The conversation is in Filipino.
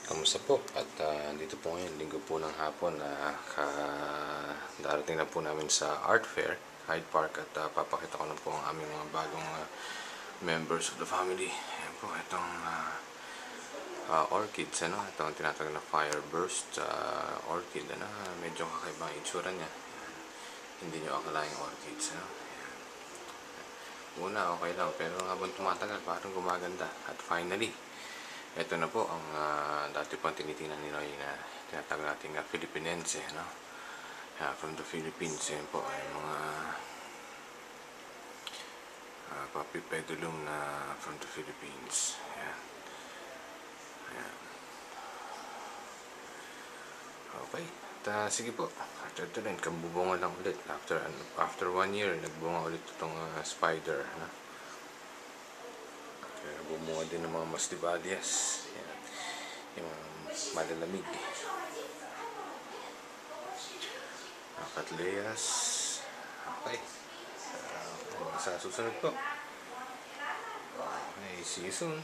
Kamusta po? At dito po ngayon, linggo po ng hapon na darating na po namin sa art fair, Hyde Park, at papakita ko na po ang aming mga bagong members of the family. Ayan po, itong orchids, ano? Ito ang tinatawag na fireburst orchid, ano? Medyo kakaibang itsura niya. Hindi nyo akalaing orchids, ano? Una, okay lang, pero habang tumatagal, parang gumaganda. At finally, ito na po ang dati pang tinitingnan ni Noy na tinatawag natin Philippinense, no? From the Philippines. Yan po ay mga papipedulum na from the Philippines. Yan. Yan. Okay. Sige po. At ito rin, kabubunga lang ulit. After 1 year, nagbunga ulit itong spider, no? Kaya bumuha din ng mga mastivalias. Yan. Yung malalamig. Cattleyas. Okay. Sa susunod po. Okay, see you soon.